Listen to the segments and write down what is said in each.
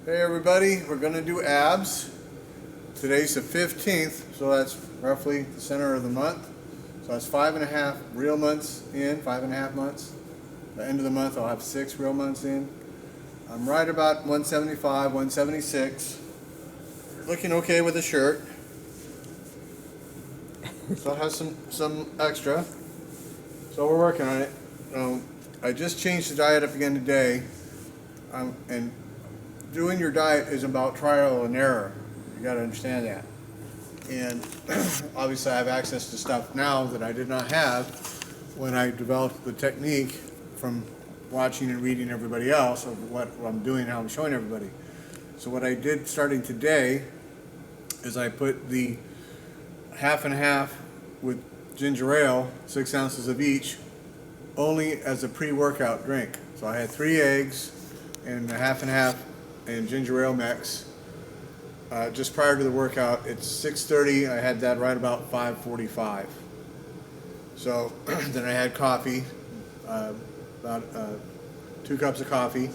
Hey everybody, we're going to do abs. Today's the 15th, so that's roughly the center of the month. So that's 5.5 real months in, 5.5 months. The end of the month I'll have 6 real months in. I'm right about 175, 176. Looking okay with the shirt. Still has some extra. So we're working on it. I just changed the diet up again today. And doing your diet is about trial and error. You got to understand that. And obviously I have access to stuff now that I did not have when I developed the technique from watching and reading everybody else of what I'm doing and how I'm showing everybody. So what I did starting today is I put the half and half with ginger ale, 6 ounces of each, only as a pre-workout drink. So I had 3 eggs and a half and half and ginger ale mix. Just prior to the workout, it's 6:30. I had that right about 5:45. So then I had coffee, about 2 cups of coffee.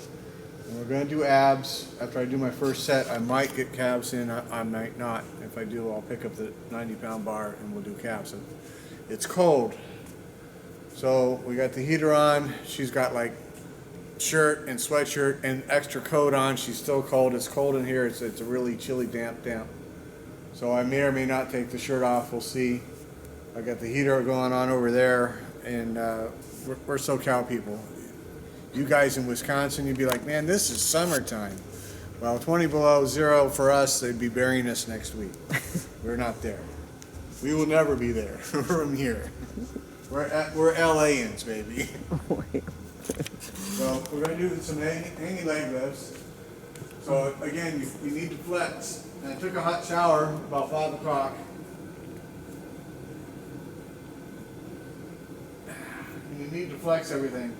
And we're going to do abs. After I do my first set, I might get calves in. I might not. If I do, I'll pick up the 90-pound bar and we'll do calves. It's cold. So we got the heater on. She's got like shirt and sweatshirt and extra coat on. She's still cold. It's cold in here. It's a really chilly, damp. So I may or may not take the shirt off. We'll see. I got the heater going on over there, and we're SoCal people. You guys in Wisconsin, you'd be like, man, this is summertime. Well, 20 below zero for us, they'd be burying us next week. We're not there. We will never be there from here. We're LAans, baby. So we're going to do some hanging leg lifts. So again, you need to flex. And I took a hot shower about 5 o'clock. And you need to flex everything.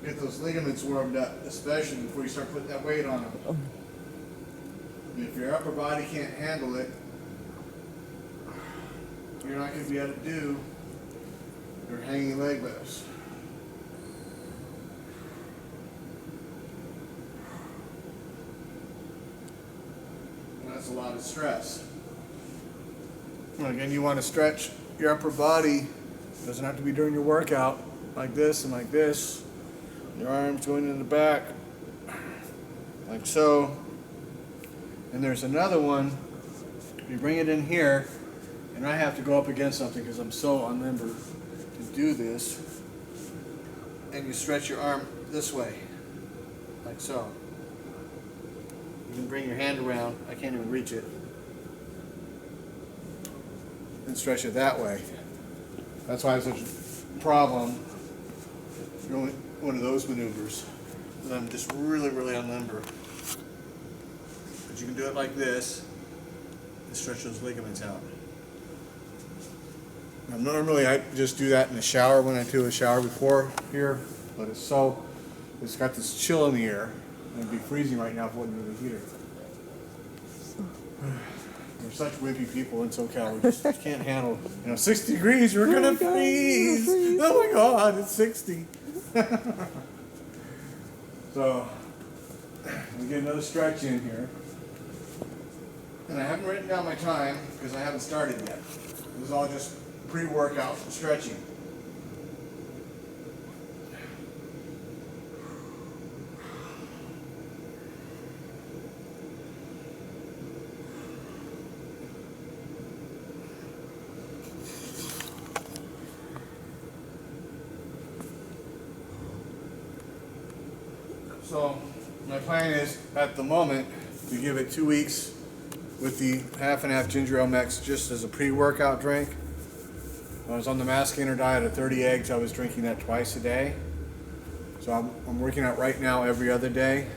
Get those ligaments warmed up, especially before you start putting that weight on them. And if your upper body can't handle it, you're not going to be able to do your hanging leg lifts. That's a lot of stress. Again, you want to stretch your upper body. It doesn't have to be during your workout, like this and like this. Your arms going in the back, like so. And there's another one. You bring it in here, and I have to go up against something because I'm so unlimber to do this. And you stretch your arm this way, like so. You can bring your hand around. I can't even reach it. And stretch it that way. That's why I have such a problem doing one of those maneuvers. And I'm just really, really unlimber. But you can do it like this and stretch those ligaments out. Now, normally I just do that in the shower when I do a shower before here, but it's got this chill in the air. It'd be freezing right now if it wasn't in the heater. We're such wimpy people in SoCal. We just can't handle, 60 degrees. We're gonna freeze. Oh my God, it's 60. So we get another stretch in here, and I haven't written down my time because I haven't started yet. This is all just pre-workout stretching. So my plan is, at the moment, to give it 2 weeks with the half and half ginger ale mix just as a pre-workout drink. When I was on the mass gainer diet of 30 eggs, I was drinking that twice a day. So I'm working out right now every other day.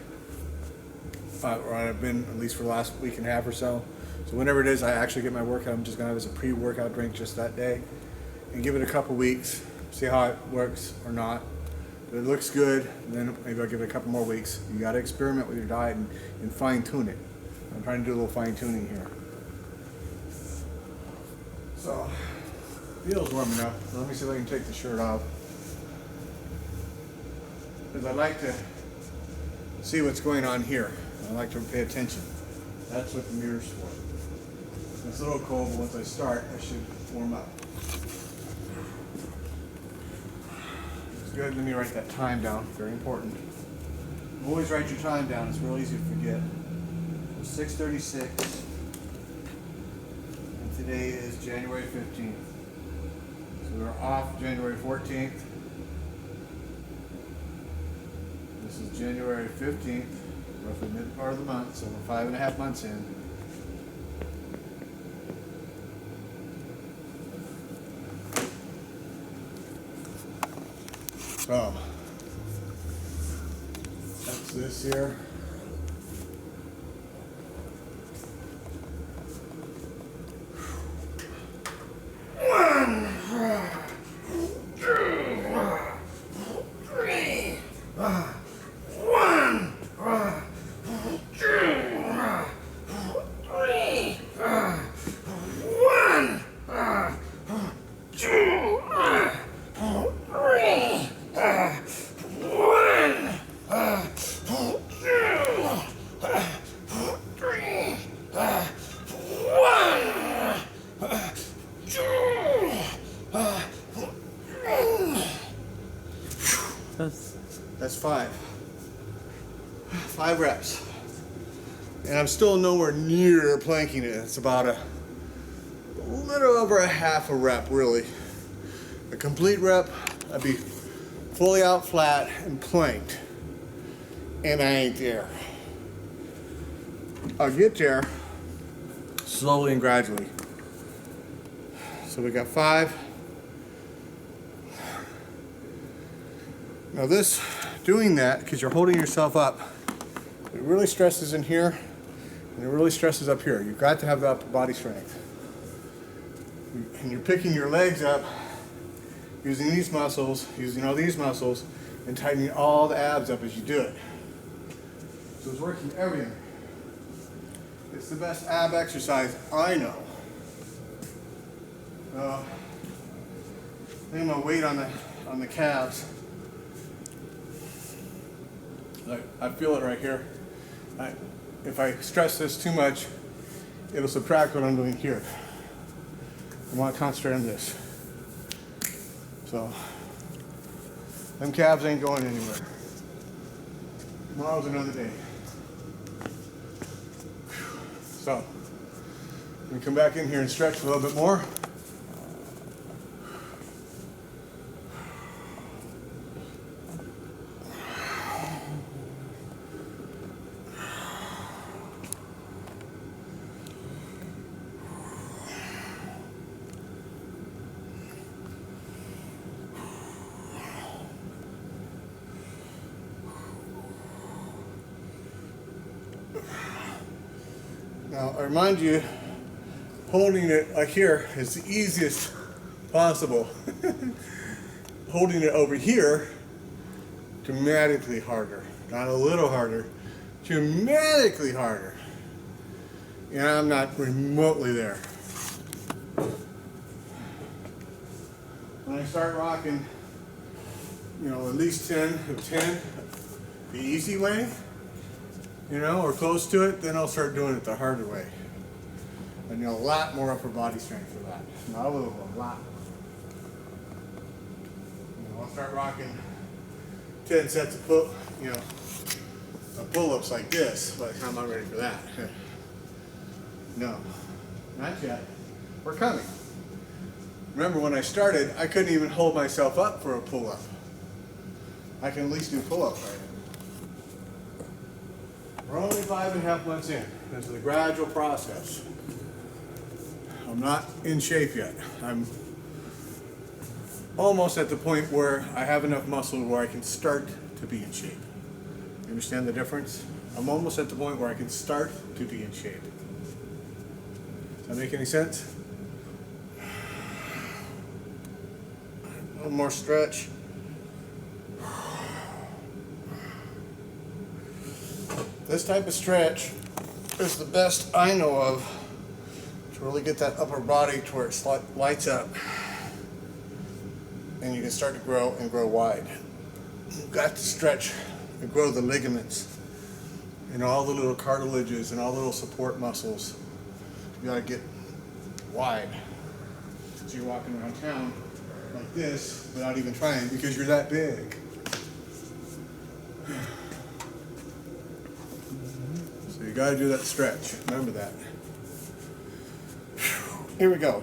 Or I've been at least for the last week and a half or so. So whenever it is I actually get my workout, I'm just going to have as a pre-workout drink just that day. And give it a couple weeks, see how it works or not. If it looks good, then maybe I'll give it a couple more weeks. You got to experiment with your diet and fine tune it. I'm trying to do a little fine tuning here. So, feels warm enough. Let me see if I can take the shirt off. Because I like to see what's going on here. I like to pay attention. That's what the mirror's for. It's a little cold, but once I start, I should warm up. It's good. Let me write that time down. Very important. Always write your time down. It's real easy to forget. 6:36. And today is January 15th. So we're off January 14th. This is January 15th, roughly mid part of the month, so we're 5.5 months in. So, that's this here. That's 5 reps. And I'm still nowhere near planking it. It's about a little over a half a rep, really. A complete rep, I'd be fully out flat and planked. And I ain't there. I'll get there slowly and gradually. So we got 5. Now this, doing that, because you're holding yourself up, it really stresses in here, and it really stresses up here. You've got to have the upper body strength. And you're picking your legs up, using these muscles, using all these muscles, and tightening all the abs up as you do it. So it's working everything. It's the best ab exercise I know. I think I'm gonna weight on the calves. I feel it right here. If I stress this too much, it'll subtract what I'm doing here. I want to concentrate on this. So, them calves ain't going anywhere. Tomorrow's another day. So, let me come back in here and stretch a little bit more. Now, I remind you, holding it like here is the easiest possible. Holding it over here, dramatically harder. Not a little harder, dramatically harder. And I'm not remotely there. When I start rocking, at least 10 of 10, the easy way, or close to it, then I'll start doing it the harder way. And a lot more upper body strength for that. Not a little, a lot. I'll start rocking 10 sets of pull-ups like this by the time I'm ready for that. No, not yet. We're coming. Remember when I started, I couldn't even hold myself up for a pull-up. I can at least do pull-ups right now. We're only 5.5 months in. This is a gradual process. I'm not in shape yet. I'm almost at the point where I have enough muscle where I can start to be in shape. You understand the difference? I'm almost at the point where I can start to be in shape. Does that make any sense? A little more stretch. This type of stretch is the best I know of to really get that upper body to where it lights up and you can start to grow and grow wide. You've got to stretch and grow the ligaments and all the little cartilages and all the little support muscles. You gotta get wide. So you're walking around town like this without even trying because you're that big. So you gotta do that stretch. Remember that. Here we go.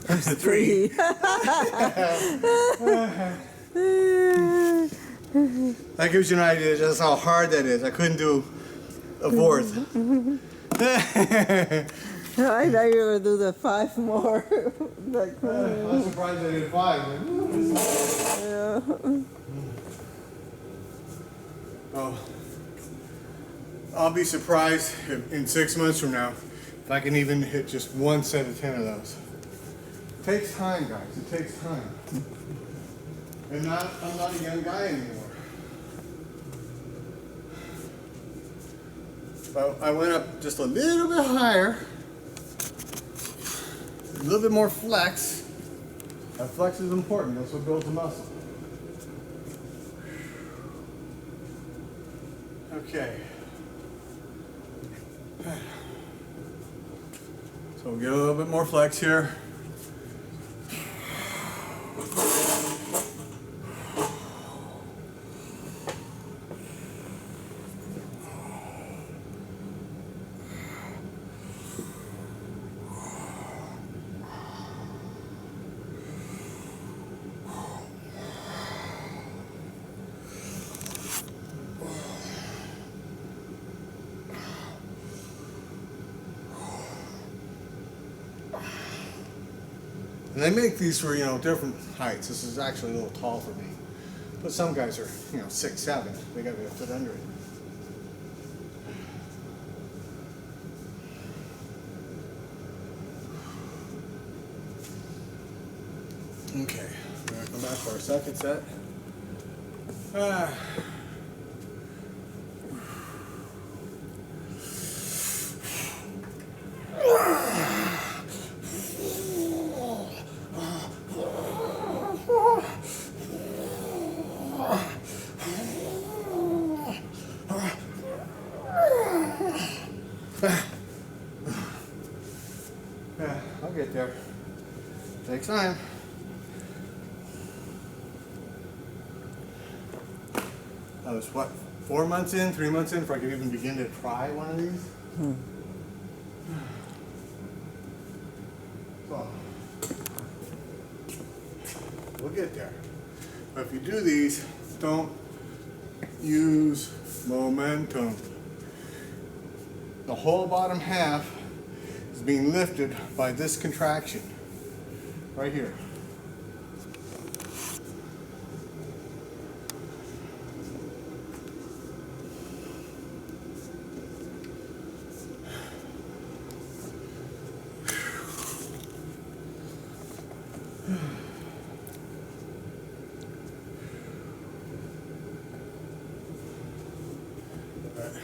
There's the 3. That gives you an idea just how hard that is. I couldn't do a 4th. I thought you were going to do the 5 more. Like, I'm surprised I did 5. yeah. Oh, I'll be surprised if in 6 months from now if I can even hit just 1 set of 10 of those. It takes time, guys. It takes time. And I'm not a young guy anymore. So I went up just a little bit higher, a little bit more flex. That flex is important. That's what builds the muscle. Okay. So we'll get a little bit more flex here. And they make these for, different heights. This is actually a little tall for me. But some guys are, 6'7". They got to be a foot under it. Okay, we're going to come back for our second set. Yeah, I'll get there. Takes time. I was, 4 months in, 3 months in, before I could even begin to try one of these? So, we'll get there. But if you do these, don't use momentum. The whole bottom half is being lifted by this contraction right here.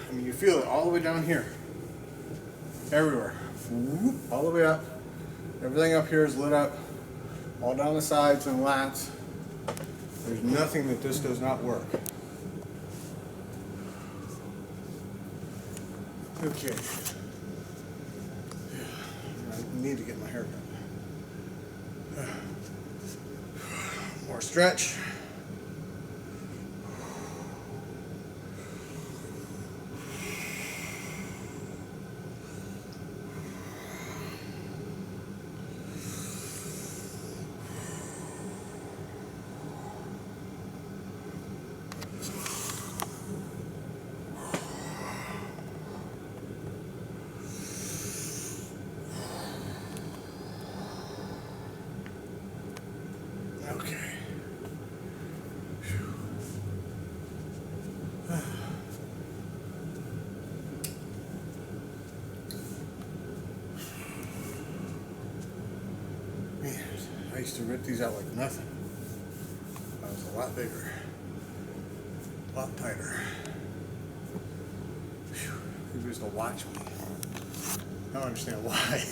I mean, you feel it all the way down here. Everywhere. All the way up. Everything up here is lit up. All down the sides and lats. There's nothing that this does not work. Okay. I need to get my hair done. More stretch. Okay. used to rip these out like nothing. I was a lot bigger, a lot tighter. Whew. People used to watch me. I don't understand why.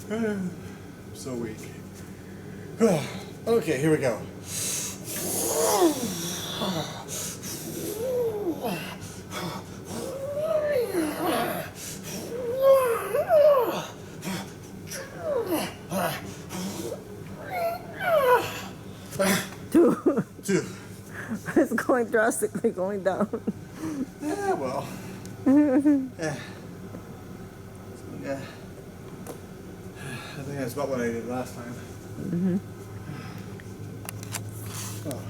I'm so weak. Okay, here we go. Two. Two. It's going drastically going down. Yeah, well. Yeah. Yeah. I think that's about what I did last time. Mm-hmm. Oh.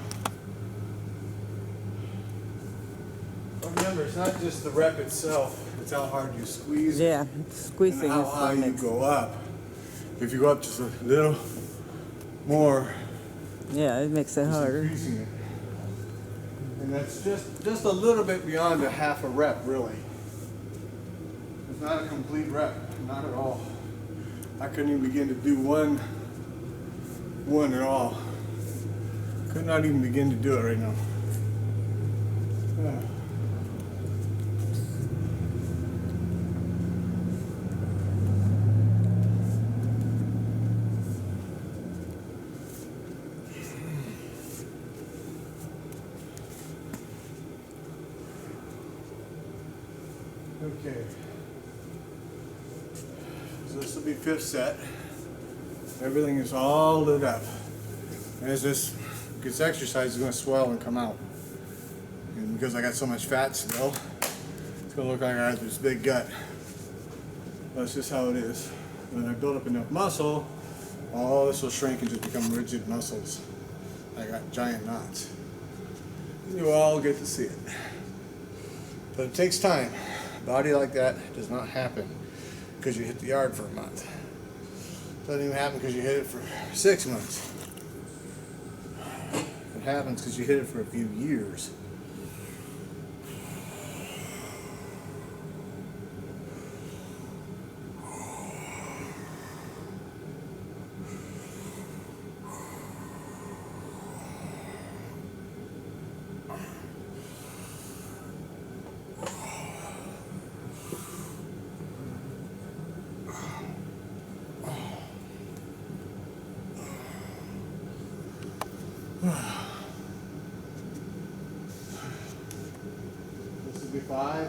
Well, remember, it's not just the rep itself, it's how hard you squeeze Yeah, squeezing and how is high what you makes. go up. If you go up just a little more, Yeah, it makes it just harder. increasing it. And that's just a little bit beyond a half a rep, really. It's not a complete rep, not at all. I couldn't even begin to do one at all. Could not even begin to do it right now. Okay. So this will be fifth set. Everything is all lit up. As this gets exercised, it's going to swell and come out. And because I got so much fat still, it's going to look like I got this big gut. That's just how it is. When I build up enough muscle, all this will shrink and just become rigid muscles. I got giant knots. You all get to see it. But it takes time. A body like that does not happen because you hit the yard for a month. It doesn't even happen because you hit it for 6 months. It happens because you hit it for a few years. This will be 5.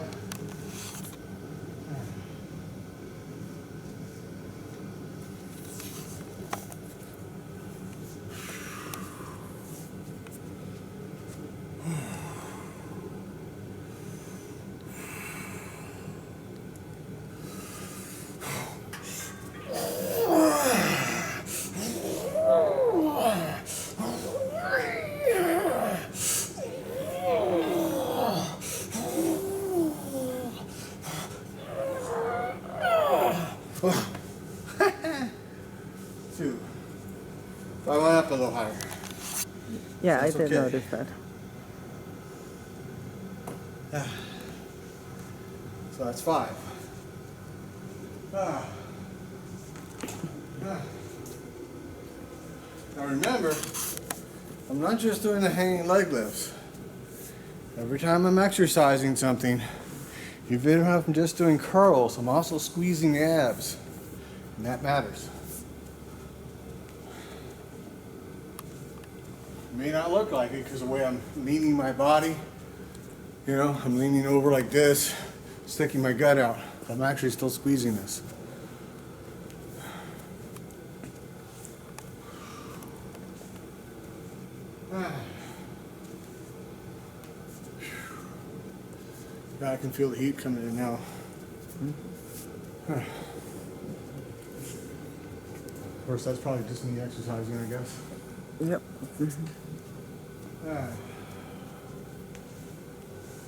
Two. So I went up a little higher. Yeah, That's I did okay. notice that. So that's 5. Now remember, I'm not just doing the hanging leg lifts. Every time I'm exercising something, even if I'm just doing curls, I'm also squeezing the abs. And that matters. It may not look like it because of the way I'm leaning my body. You know, I'm leaning over like this, sticking my gut out. I'm actually still squeezing this. Yeah, I can feel the heat coming in now. Of course, that's probably just me exercising, I guess. Yep.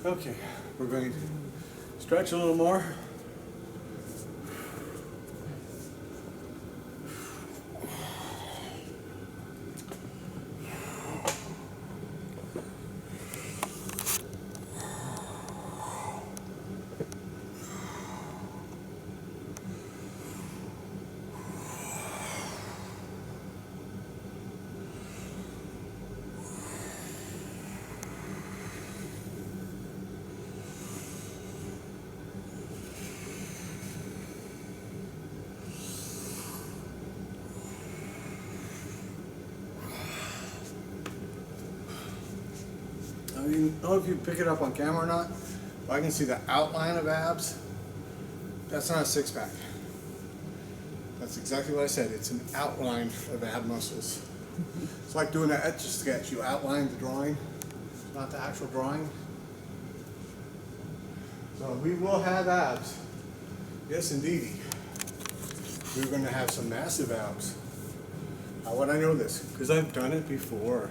Okay, we're going to stretch a little more. I don't know if you pick it up on camera or not, but I can see the outline of abs. That's not a six-pack. That's exactly what I said. It's an outline of ab muscles. It's like doing an etch-a-sketch. You outline the drawing, not the actual drawing. So we will have abs. Yes, indeedy. We're going to have some massive abs. How would I know this? Because I've done it before.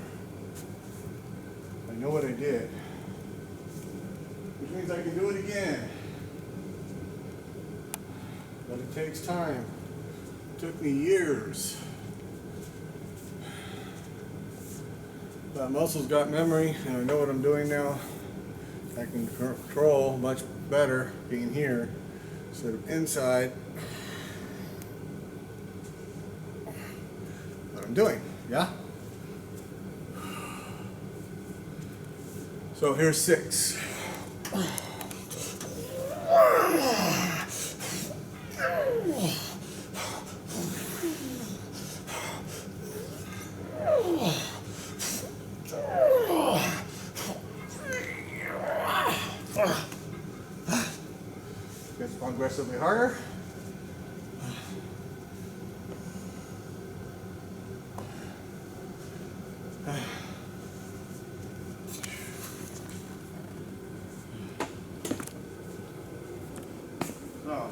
I know what I did. Which means I can do it again. But it takes time. It took me years. But muscles got memory, and I know what I'm doing now. I can control much better being here instead of inside. What I'm doing, yeah? So here's 6. Gets progressively harder. So,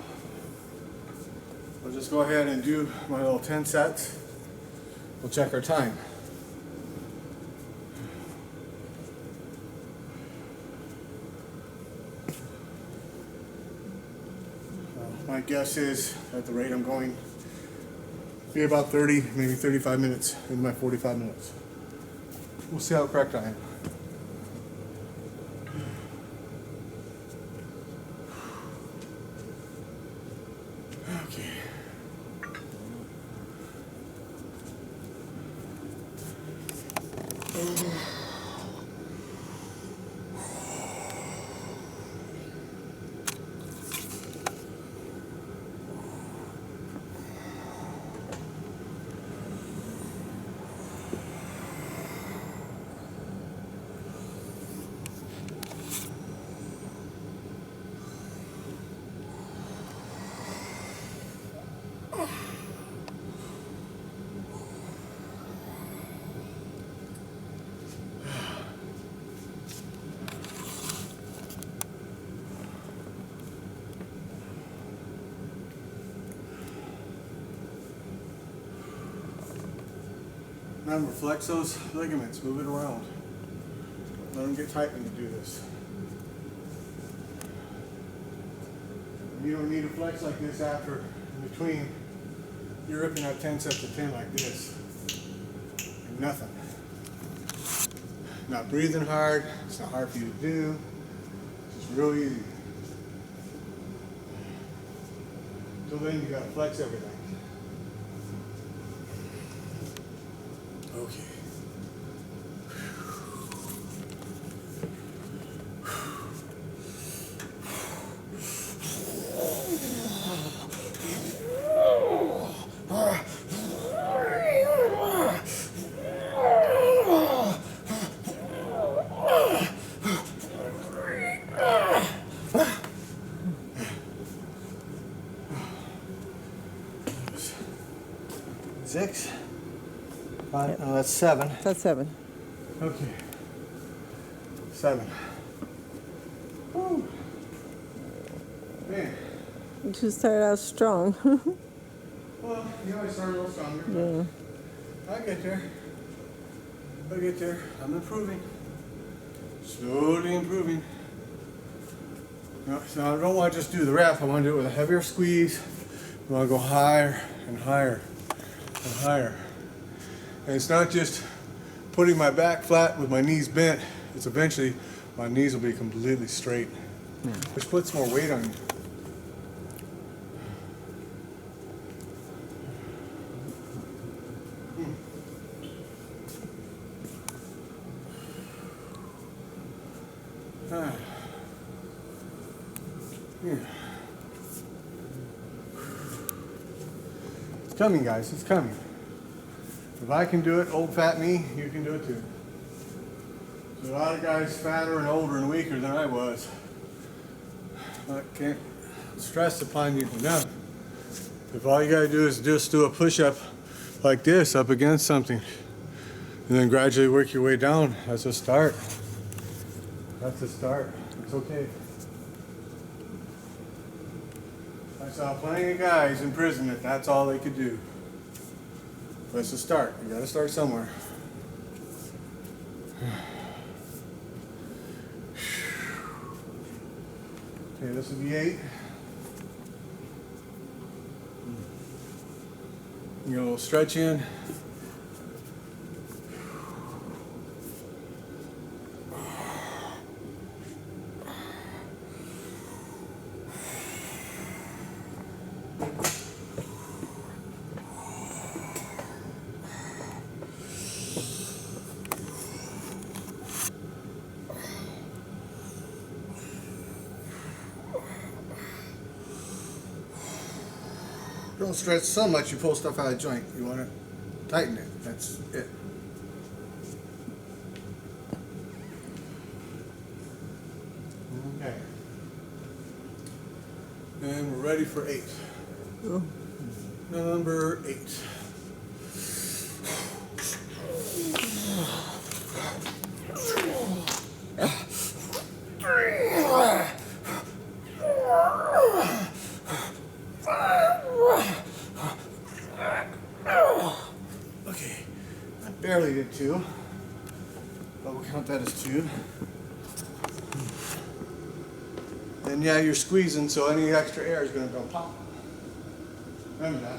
we'll just go ahead and do my little 10 sets. We'll check our time. My guess is, at the rate I'm going, be about 30, maybe 35 minutes in my 45 minutes. We'll see how correct I am. Okay. Remember, flex those ligaments, move it around. Let them get tight when you do this. You don't need to flex like this after, in between. You're ripping out 10 sets of 10 like this. Nothing. Not breathing hard. It's not hard for you to do. It's just real easy. Until then, you gotta flex everything. Okay. Six. 5. Oh, that's 7. That's 7. Okay. 7. Woo. Man. You just started out strong. Well, you always start a little stronger. Yeah. I get there. I get there. I'm improving. Slowly improving. No, so I don't want to just do the rep. I want to do it with a heavier squeeze. I want to go higher and higher and higher. And it's not just putting my back flat with my knees bent. It's eventually my knees will be completely straight, which puts more weight on you. It's coming, guys. It's coming. If I can do it, old fat me, you can do it too. A lot of guys fatter and older and weaker than I was. I can't stress upon you enough. If all you gotta do is just do a push-up like this up against something, and then gradually work your way down, that's a start. That's a start. It's okay. I saw plenty of guys in prison that's all they could do. But it's a start. You gotta start somewhere. Okay, this will be 8. You get a little stretch in. Don't stretch so much you pull stuff out of joint. You want to tighten it. That's it. Okay. And we're ready for 8. Oh. Number 8. Okay, I barely did 2, but we'll count that as 2. And yeah, you're squeezing, so any extra air is going to go pop. Remember that.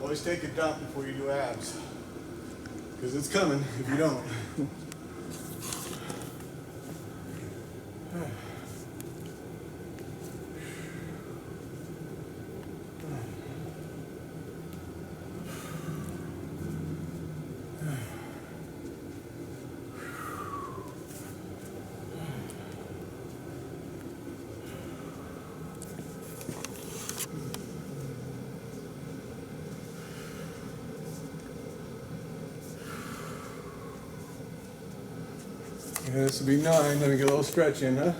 Always take a dump before you do abs, because it's coming if you don't. Yeah, this will be 9, let me get a little stretch in, huh?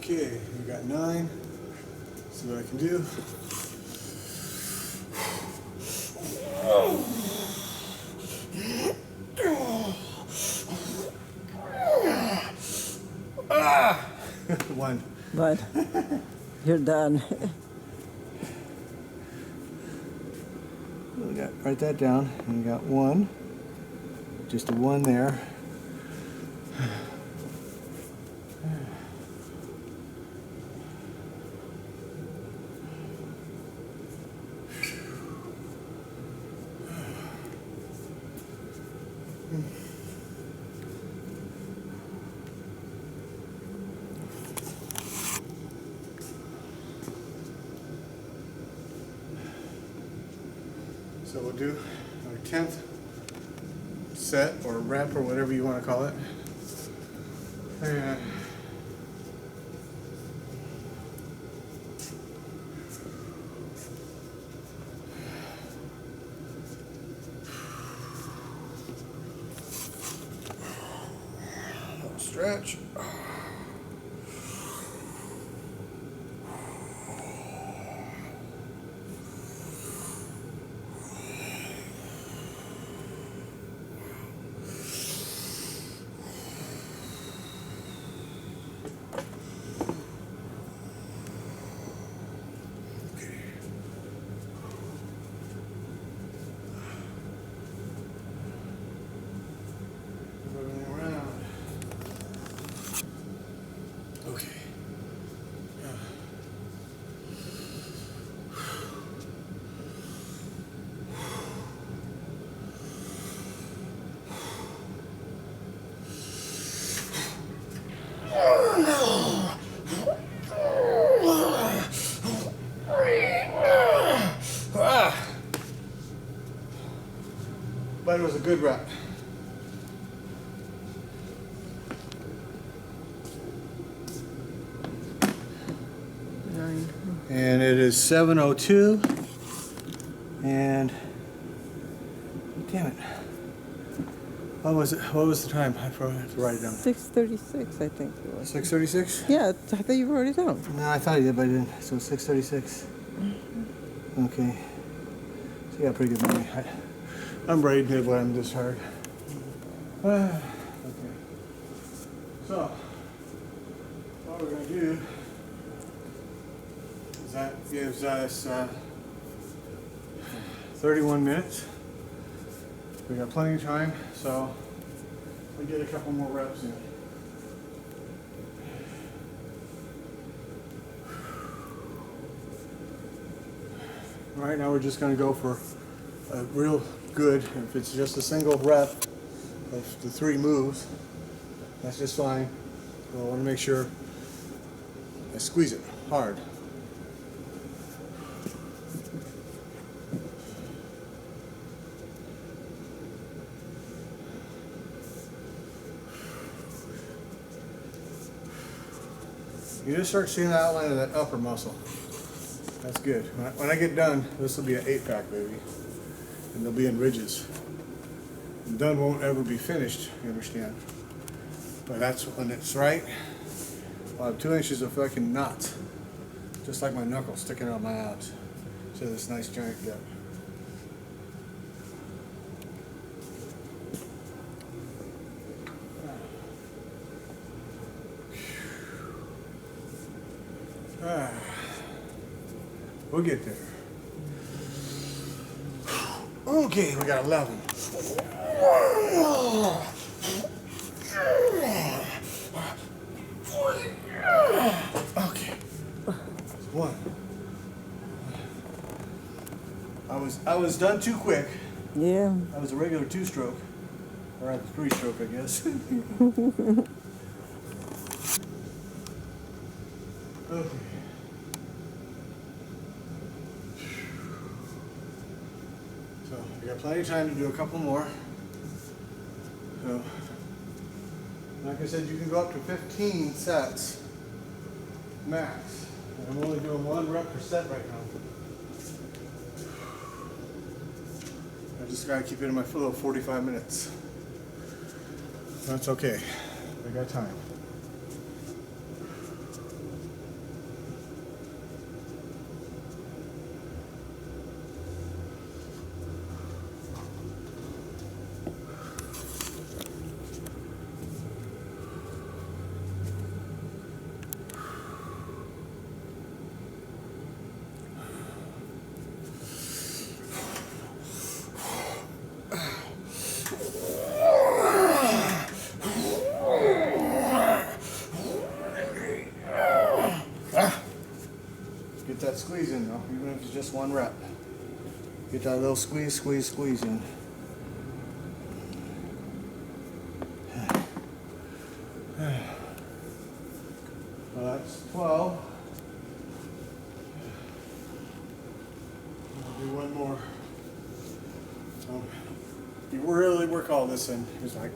Okay, we got 9. See what I can do. Ah! 1. But you're done. We got, write that down. And we got 1. Just a 1 there. So we'll do our 10th set or rep or whatever you want to call it. And stretch. good rep. And it is 7:02. And damn it. What was it? What was the time? I probably have to write it down. 6:36, I think it was. 6:36? Yeah, I thought you wrote it down. No, I thought I did, but I didn't. So 6:36. Okay. So you got pretty good memory. I'm brain dead when I'm this hard. Okay. So what we're gonna do is that gives us 31 minutes. We got plenty of time, so we get a couple more reps in. Right now we're just going to go for a real good, if it's just a single rep of the 3 moves, that's just fine. I want to make sure I squeeze it hard. You just start seeing the outline of that upper muscle. That's good. When I get done, this will be an 8-pack, baby. And they'll be in ridges. And done won't ever be finished, you understand? But that's when it's right. I'll have 2 inches of fucking knots. Just like my knuckles sticking out of my abs. So this nice giant gap. We'll get there. Okay, we got 11. Okay. 1. I was done too quick. Yeah. I was a regular 2-stroke. Or a 3-stroke, I guess. Okay. So we got plenty of time to do a couple more. So, like I said, you can go up to 15 sets max. And I'm only doing 1 rep per set right now. I just gotta keep it in my flow of 45 minutes. That's okay. We got time. Get that squeeze in though, even if it's just 1 rep. Get that little squeeze, squeeze, squeeze in. Well, that's 12. I'll do 1 more. So you really work all this in. It's like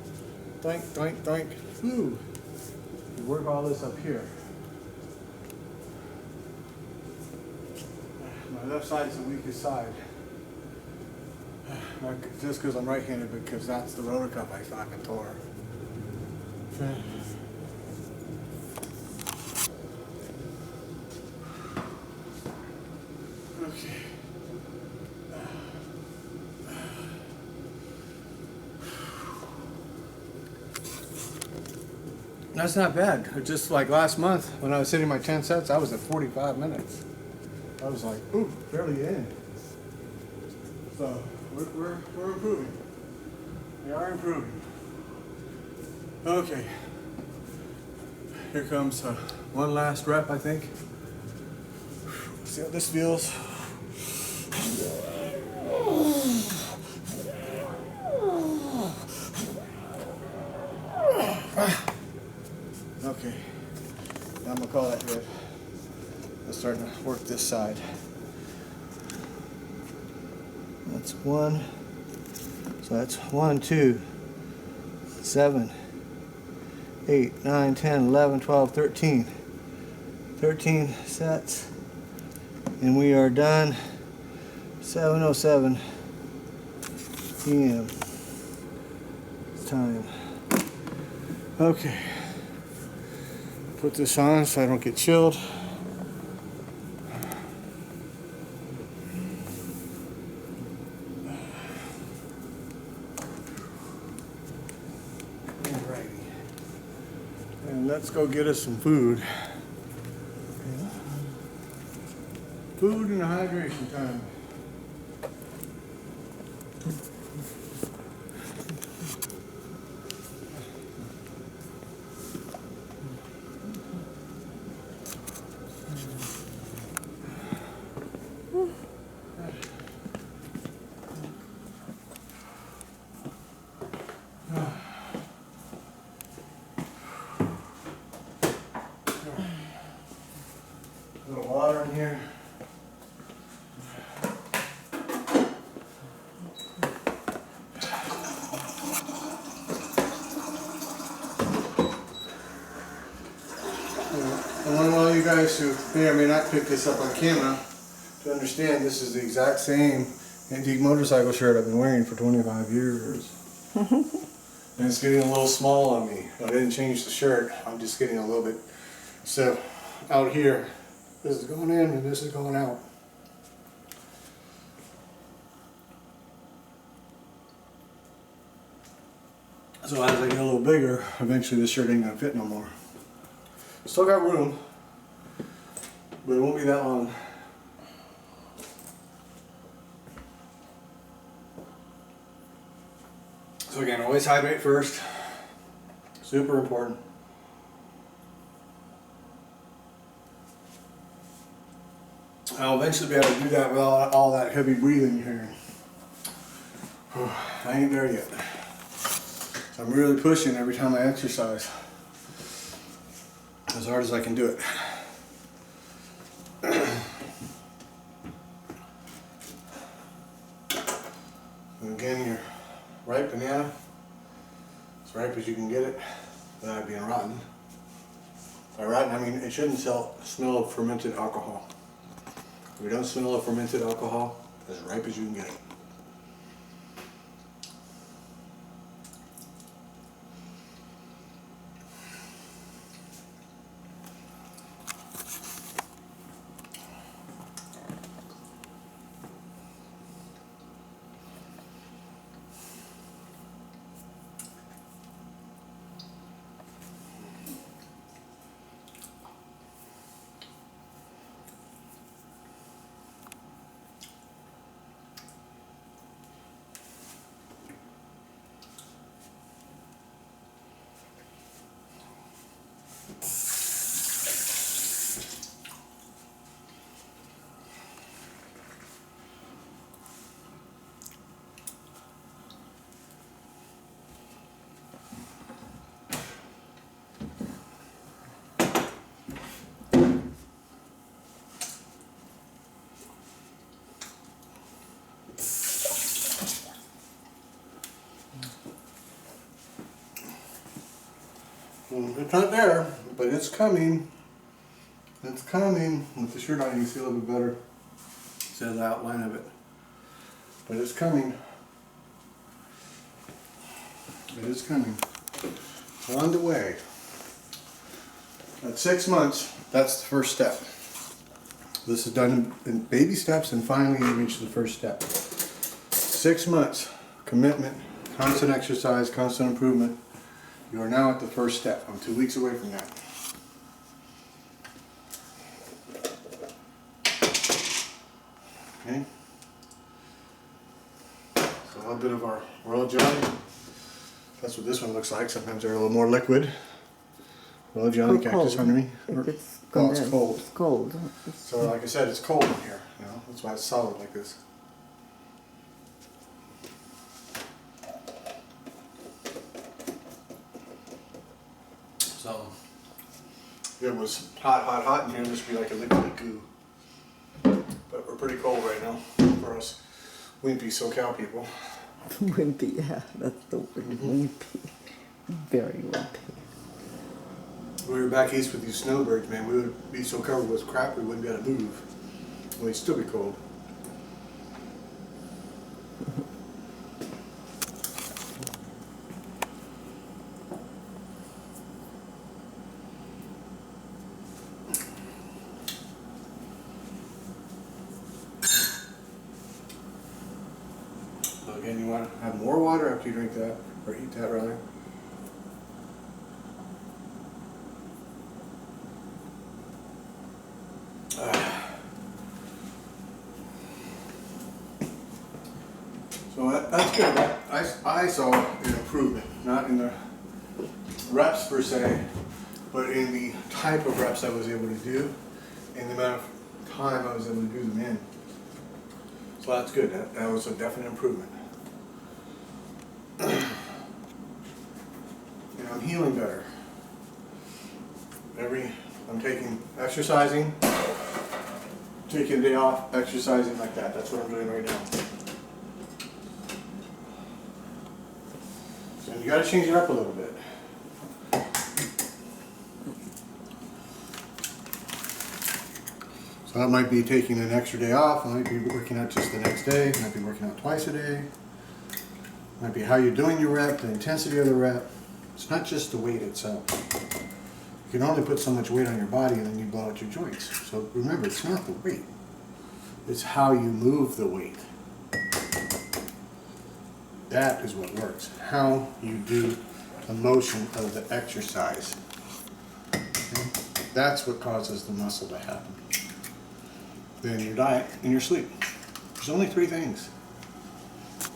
doink, doink, doink. Woo. You work all this up here. My left side is the weakest side. Not just because I'm right-handed, but because that's the rotor cuff I fucking tore. Okay. That's not bad. Just like last month when I was hitting my 10 sets, I was at 45 minutes. I was like, ooh, barely in. So we're improving. We are improving. Okay. Here comes 1 last rep, I think. See how this feels. Okay. Now I'm gonna call that good. I'm starting to work this side. That's 1. So that's 1, 2, 7, 8, 9, 10, 11, 12, 13. 13 sets. And we are done. 7:07 p.m. time. Okay. Put this on so I don't get chilled. Alrighty. And let's go get us some food. Food and hydration time. A little water in here. I want all you guys who may or may not pick this up on camera to understand this is the exact same antique motorcycle shirt I've been wearing for 25 years. And it's getting a little small on me. I didn't change the shirt, I'm just getting a little bit. So out here, this is going in and this is going out. So as I get a little bigger, eventually this shirt ain't gonna fit no more. Still got room, but it won't be that long. So again, always hydrate first. Super important. I'll eventually be able to do that without all that heavy breathing here. I ain't there yet. So I'm really pushing every time I exercise. As hard as I can do it. And again, your ripe banana, as ripe as you can get it, without being rotten. By rotten, I mean it shouldn't smell of fermented alcohol. If you don't smell of fermented alcohol, as ripe as you can get it. It's not there, but it's coming. It's coming. With the shirt on, you can see a little bit better. See the outline of it. But it's coming. It is coming. It's on the way. At 6 months, that's the first step. This is done in baby steps, and finally you reach the first step. 6 months, commitment, constant exercise, constant improvement. You are now at the first step. I'm 2 weeks away from that. Okay. So a little bit of our Royal Jelly. That's what this one looks like. Sometimes they're a little more liquid. Royal Jelly, Cactus Honey. It's Oh, it's cold. It's cold. So like I said, it's cold in here. You know, that's why it's solid like this. So if it was hot in here, this would be like a liquid goo. But we're pretty cold right now for us wimpy SoCal people. Wimpy, yeah, that's the word. Wimpy. Very wimpy. If we were back east with these snowbirds, man, we would be so covered with crap we wouldn't be able to move. We'd still be cold. Again, you want to have more water after you drink that, or eat that rather. So that's good. I saw an improvement, not in the reps per se, but in the type of reps I was able to do, and the amount of time I was able to do them in. So that's good. That was a definite improvement. And I'm healing better. I'm taking exercising, taking a day off, exercising like that. That's what I'm doing right now. So you got to change it up a little bit. So that might be taking an extra day off. It might be working out just the next day. It might be working out twice a day. It might be how you're doing your rep, the intensity of the rep. It's not just the weight itself. You can only put so much weight on your body and then you blow out your joints. So remember, it's not the weight. It's how you move the weight. That is what works. How you do the motion of the exercise. Okay? That's what causes the muscle to happen. Then your diet and your sleep. There's only three things.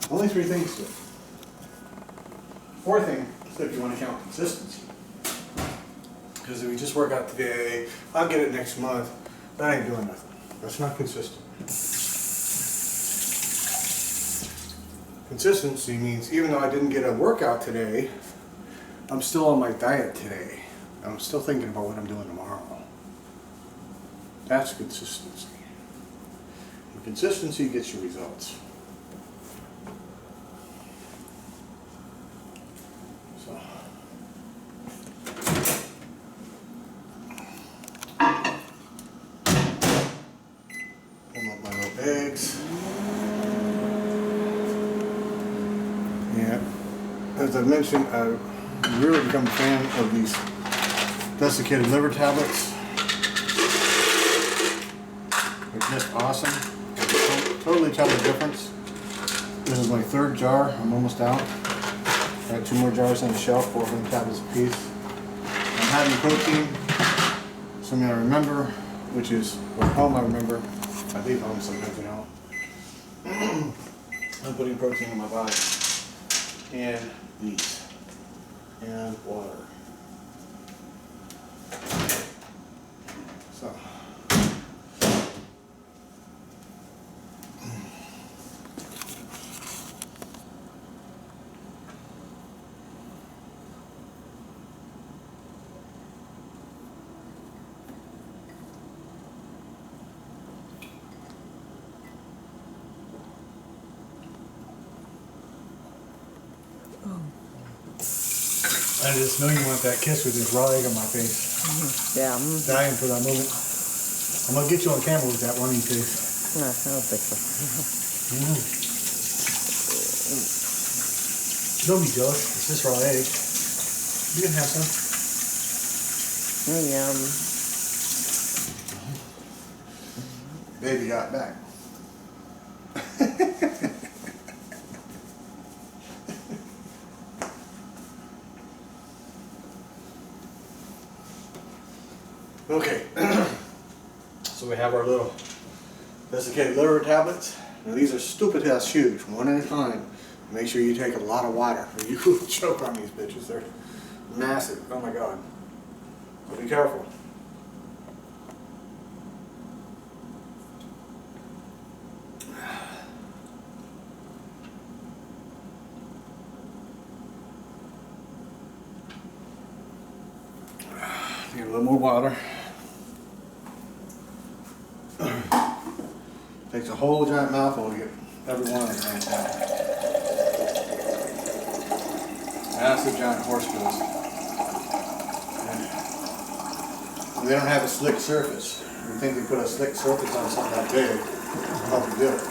Only three things to it. Fourth thing, if you want to count consistency. Because if you just work out today, I'll get it next month, that ain't doing nothing. That's not consistent. Consistency means even though I didn't get a workout today, I'm still on my diet today. I'm still thinking about what I'm doing tomorrow. That's consistency. And consistency gets you results. So. Pull up my little eggs. Yeah. As I mentioned, I've really become a fan of these desiccated liver tablets. They're just awesome. I can totally tell the difference. This is my third jar. I'm almost out. I have 2 more jars on the shelf, 400 tablets a piece. I'm having protein. Something I remember, which is, well, home I remember. I leave home sometimes, you know. I'm putting protein in my body. And these. And water. So. I just know you want that kiss with this raw egg on my face. Yeah. Dying for that moment. I'm gonna get you on camera with that one in case. No, I don't think so. Don't be jealous. It's just raw egg. You can have some. Yum. Baby got back. Okay, so we have our little desiccated liver tablets. Now these are stupid ass huge, one at a time. Make sure you take a lot of water or you will choke on these bitches. They're massive, oh my god. So be careful. Need a little more water. Takes a whole giant mouthful to get every one of them right down. Massive giant horse pills. And they don't have a slick surface. You think they put a slick surface on something that big to help you do it.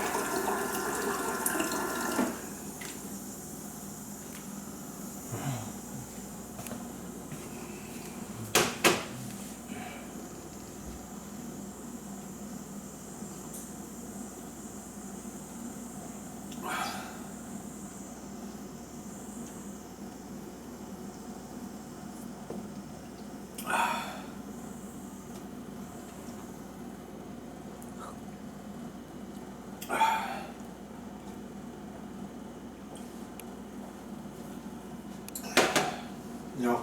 You know,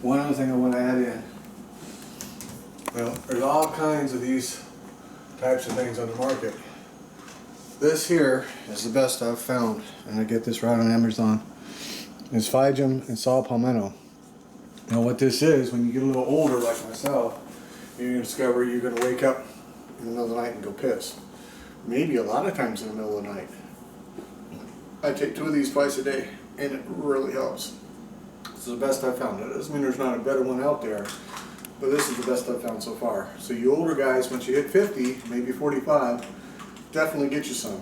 one other thing I want to add in. Well, there's all kinds of these types of things on the market. This here is the best I've found, and I get this right on Amazon. It's Phygem and saw palmetto. Now what this is, when you get a little older like myself, you're going to discover you're going to wake up in the middle of the night and go piss. Maybe a lot of times in the middle of the night. I take 2 of these twice a day, and it really helps. This is the best I've found. That doesn't mean there's not a better one out there, but this is the best I've found so far. So you older guys, once you hit 50, maybe 45, definitely get you some.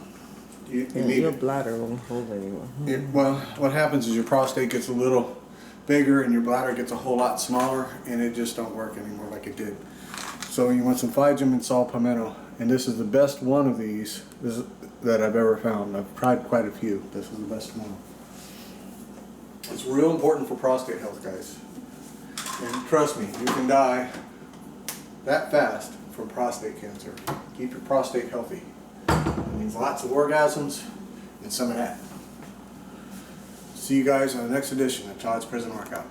You need Your it. bladder won't hold anymore. Well, what happens is your prostate gets a little bigger and your bladder gets a whole lot smaller, and it just don't work anymore like it did. So you want some Phygem and saw palmetto, and this is the best one of these that I've ever found. I've tried quite a few. This is the best one. It's real important for prostate health, guys. And trust me, you can die that fast from prostate cancer. Keep your prostate healthy. It means lots of orgasms and some of that. See you guys on the next edition of Todd's Prison Workout.